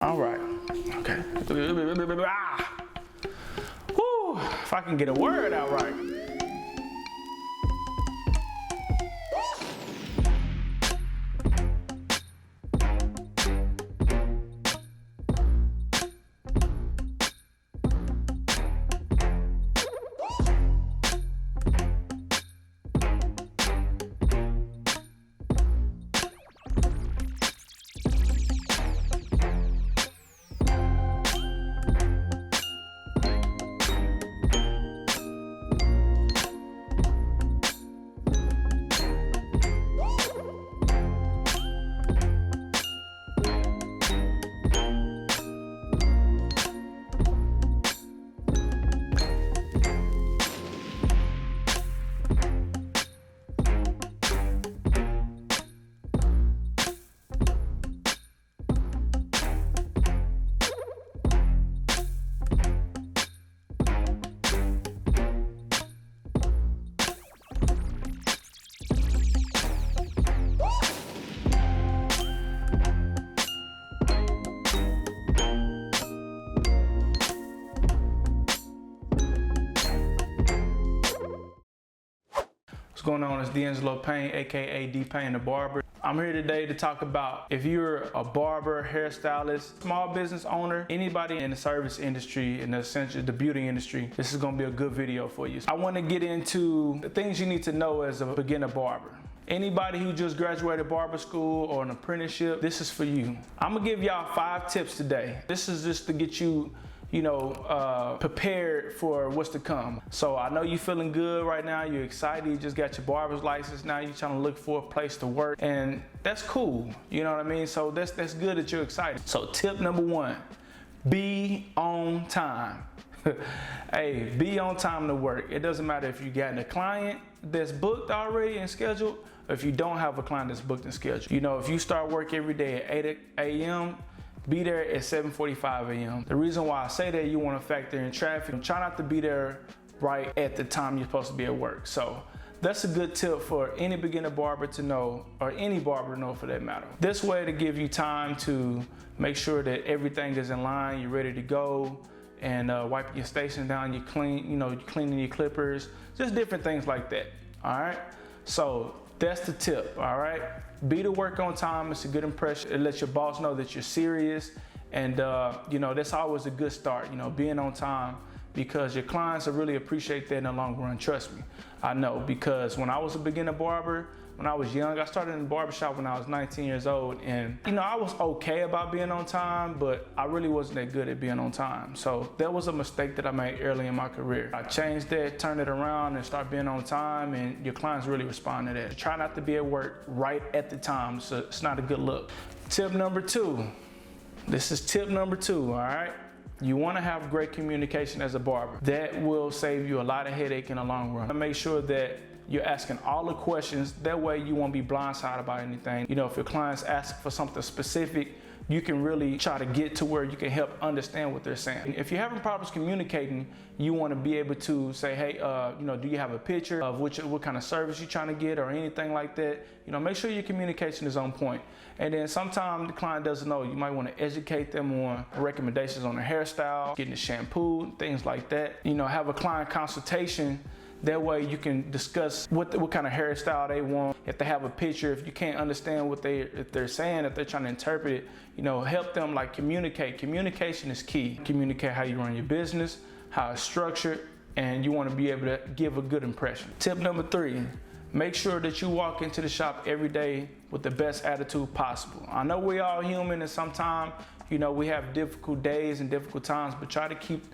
All right. Okay. Whew, if I can get a word out right. What's going on? It's Payne, aka Dpaynethebarber. I'm here today to talk about if you're a barber, hairstylist, small business owner, anybody in the service industry, in the essentially the beauty industry, this is going to be a good video for you. I want to get into the things you need to know as a beginner barber. Anybody who just graduated barber school or an apprenticeship, this is for you. I'm gonna give y'all 5 tips today. This is just to get you prepared for what's to come. So I know you're feeling good right now, you're excited, you just got your barber's license, now you're trying to look for a place to work, and that's cool, you know what I mean? So that's good that you're excited. So tip number 1, be on time. Hey, be on time to work. It doesn't matter if you got a client that's booked already and scheduled, or if you don't have a client that's booked and scheduled. You know, if you start work every day at 8 a.m., be there at 7:45 a.m. The reason why I say that, you want to factor in traffic. Try not to be there right at the time you're supposed to be at work. So that's a good tip for any beginner barber to know, or any barber to know for that matter. This way to give you time to make sure that everything is in line, you're ready to go, and wiping your station down, you clean, you're cleaning your clippers, just different things like that. All right. So that's the tip. All right. Be to work on time. It's a good impression. It lets your boss know that you're serious, and that's always a good start. Being on time, because your clients will really appreciate that in the long run. Trust me, I know, because when I was a beginner barber, when I was young, I started in the barbershop when I was 19 years old, and I was okay about being on time, but I really wasn't that good at being on time. So that was a mistake that I made early in my career. I changed that, turned it around, and started being on time, and your clients really respond to that. Try not to be at work right at the time, so it's not a good look. Tip number 2. This is tip number 2, all right? You want to have great communication as a barber. That will save you a lot of headache in the long run. Make sure that you're asking all the questions. That way you won't be blindsided by anything. If your clients ask for something specific, you can really try to get to where you can help understand what they're saying. If you're having problems communicating, you want to be able to say, hey, do you have a picture of what kind of service you're trying to get, or anything like that? Make sure your communication is on point. And then sometimes the client doesn't know. You might want to educate them on recommendations on their hairstyle, getting the shampoo, things like that. Have a client consultation. That way you can discuss what kind of hairstyle they want. If they have a picture, if you can't understand what they're saying, if they're trying to interpret it, help them communicate. Communication is key. Communicate how you run your business, how it's structured, and you want to be able to give a good impression. Tip number 3, make sure that you walk into the shop every day with the best attitude possible. I know we're all human, and sometimes, we have difficult days and difficult times, but try to keep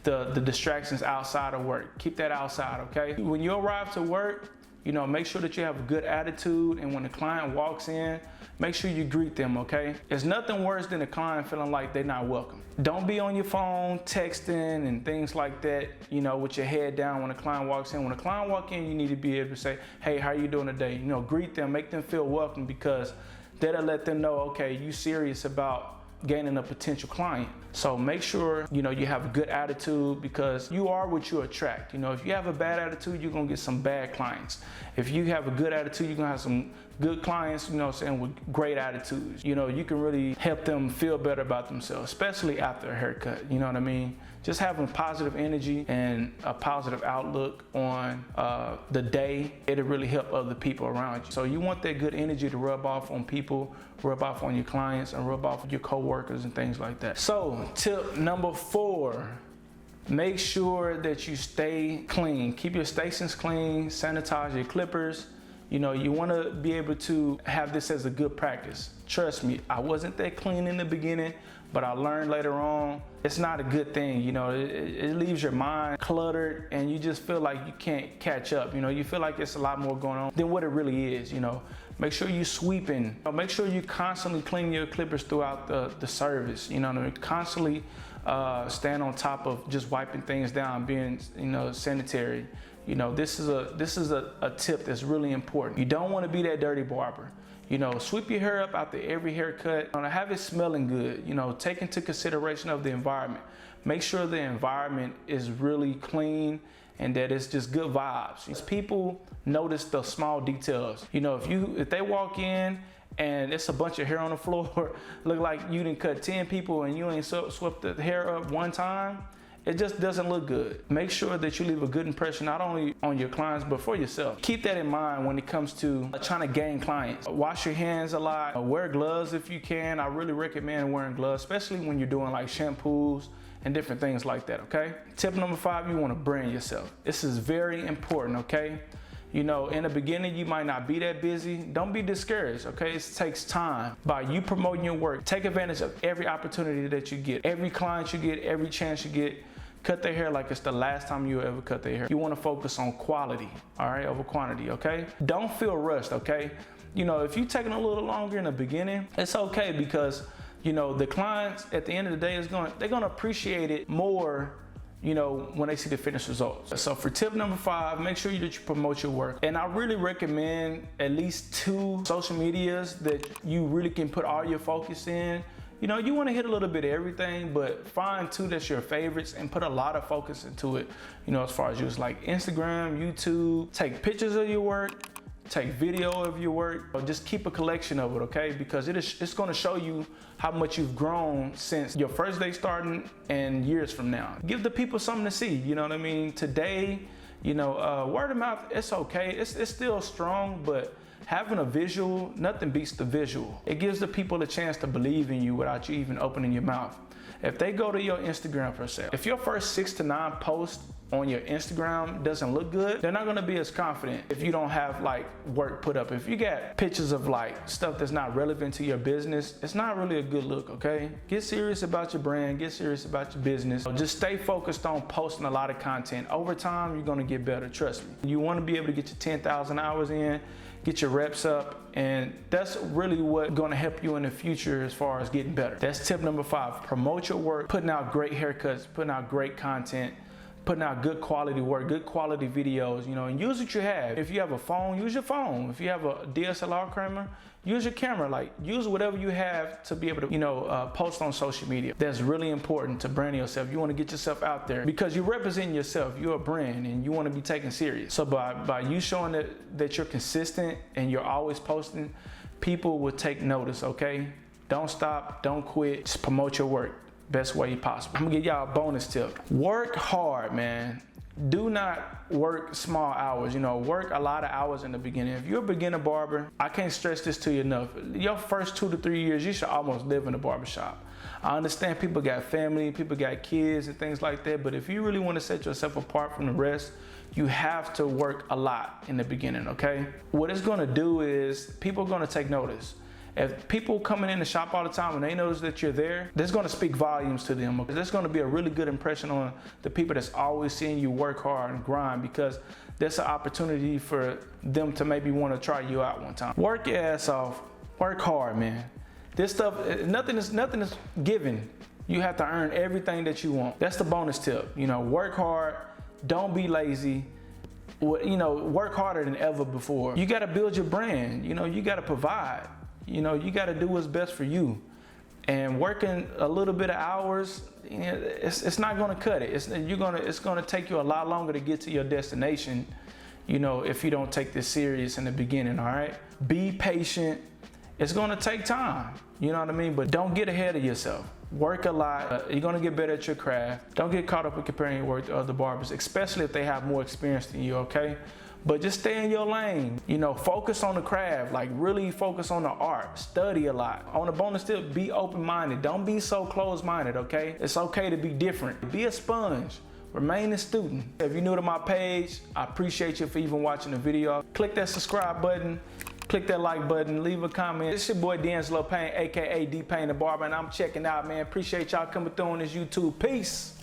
the distractions outside of work. Keep that outside, okay? When you arrive to work, make sure that you have a good attitude, and when the client walks in, make sure you greet them, okay? There's nothing worse than a client feeling like they're not welcome. Don't be on your phone texting and things like that, with your head down when a client walks in. When a client walks in, you need to be able to say, hey, how you doing today? Greet them, make them feel welcome, because that'll let them know, okay, you serious about gaining a potential client. So make sure you have a good attitude, because you are what you attract. If you have a bad attitude, you're gonna get some bad clients. If you have a good attitude, you're gonna have some good clients, you know what I'm saying, with great attitudes. You know, you can really help them feel better about themselves, especially after a haircut, you know what I mean? Just having positive energy and a positive outlook on the day, it'll really help other people around you. So you want that good energy to rub off on people, rub off on your clients, and rub off on your coworkers and things like that. So tip number 4, make sure that you stay clean. Keep your stations clean, sanitize your clippers. You know, you want to be able to have this as a good practice. Trust me, I wasn't that clean in the beginning, but I learned later on, it's not a good thing. You know, it leaves your mind cluttered and you just feel like you can't catch up. You know, you feel like it's a lot more going on than what it really is, you know. Make sure you're sweeping. Make sure you constantly clean your clippers throughout the service. You know what I mean? Constantly stand on top of just wiping things down, being, you know, sanitary. You know, this is a tip that's really important. You don't want to be that dirty barber. You know, sweep your hair up after every haircut. Have it smelling good. You know, take into consideration of the environment. Make sure the environment is really clean and that it's just good vibes. People notice the small details. You know, if they walk in and it's a bunch of hair on the floor, look like you didn't cut 10 people and you ain't swept the hair up one time, it just doesn't look good. Make sure that you leave a good impression, not only on your clients, but for yourself. Keep that in mind when it comes to trying to gain clients. Wash your hands a lot, wear gloves if you can. I really recommend wearing gloves, especially when you're doing like shampoos and different things like that, okay? Tip number 5, you wanna brand yourself. This is very important, okay? You know, in the beginning, you might not be that busy. Don't be discouraged, okay? It takes time. By you promoting your work, take advantage of every opportunity that you get, every client you get, every chance you get. Cut their hair like it's the last time you ever cut their hair. You wanna focus on quality, all right, over quantity, okay? Don't feel rushed, okay? You know, if you're taking a little longer in the beginning, it's okay because, you know, the clients at the end of the day they're gonna appreciate it more, you know, when they see the finished results. So for tip number 5, make sure that you promote your work. And I really recommend at least 2 social medias that you really can put all your focus in. You know, you want to hit a little bit of everything, but find 2 that's your favorites and put a lot of focus into it. You know, as far as just like Instagram, YouTube, take pictures of your work, take video of your work, or just keep a collection of it, okay? Because it's going to show you how much you've grown since your first day starting and years from now. Give the people something to see, you know what I mean? Today, you know, word of mouth, it's okay. It's still strong, but having a visual, nothing beats the visual. It gives the people a chance to believe in you without you even opening your mouth. If they go to your Instagram per se, if your first 6 to 9 posts on your Instagram doesn't look good, they're not gonna be as confident if you don't have like work put up. If you got pictures of like stuff that's not relevant to your business, it's not really a good look, okay? Get serious about your brand, get serious about your business. Just stay focused on posting a lot of content. Over time, you're gonna get better, trust me. You wanna be able to get your 10,000 hours in, get your reps up, and that's really what's gonna help you in the future as far as getting better. That's tip number 5, promote your work, putting out great haircuts, putting out great content, putting out good quality work, good quality videos, you know, and use what you have. If you have a phone, use your phone. If you have a DSLR camera, use your camera. Like, use whatever you have to be able to, you know, post on social media. That's really important to brand yourself. You want to get yourself out there because you represent yourself. You're a brand and you want to be taken serious. So by you showing that you're consistent and you're always posting, people will take notice, okay? Don't stop, don't quit, just promote your work best way possible. I'm gonna give y'all a bonus tip. Work hard, man. Do not work small hours, you know, work a lot of hours in the beginning. If you're a beginner barber, I can't stress this to you enough. Your first 2 to 3 years, you should almost live in a barbershop. I understand people got family, people got kids and things like that, but if you really wanna set yourself apart from the rest, you have to work a lot in the beginning, okay? What it's gonna do is people are gonna take notice. If people coming in the shop all the time and they notice that you're there, that's gonna speak volumes to them. There's gonna be a really good impression on the people that's always seeing you work hard and grind, because that's an opportunity for them to maybe wanna try you out one time. Work your ass off, work hard, man. This stuff, nothing is given. You have to earn everything that you want. That's the bonus tip. You know, work hard, don't be lazy. You know, work harder than ever before. You gotta build your brand, you know, you gotta provide. You know, you got to do what's best for you. And working a little bit of hours, you know, it's not going to cut it. It's going to take you a lot longer to get to your destination, you know, if you don't take this serious in the beginning, all right? Be patient. It's gonna take time, you know what I mean? But don't get ahead of yourself. Work a lot. You're gonna get better at your craft. Don't get caught up with comparing your work to other barbers, especially if they have more experience than you, okay? But just stay in your lane. You know, focus on the craft, like really focus on the art. Study a lot. On a bonus tip, be open-minded. Don't be so closed-minded, okay? It's okay to be different. Be a sponge. Remain a student. If you're new to my page, I appreciate you for even watching the video. Click that subscribe button. Click that like button, leave a comment. It's your boy D'Angelo Payne, aka Dpaynethebarber, and I'm checking out, man. Appreciate y'all coming through on this YouTube. Peace.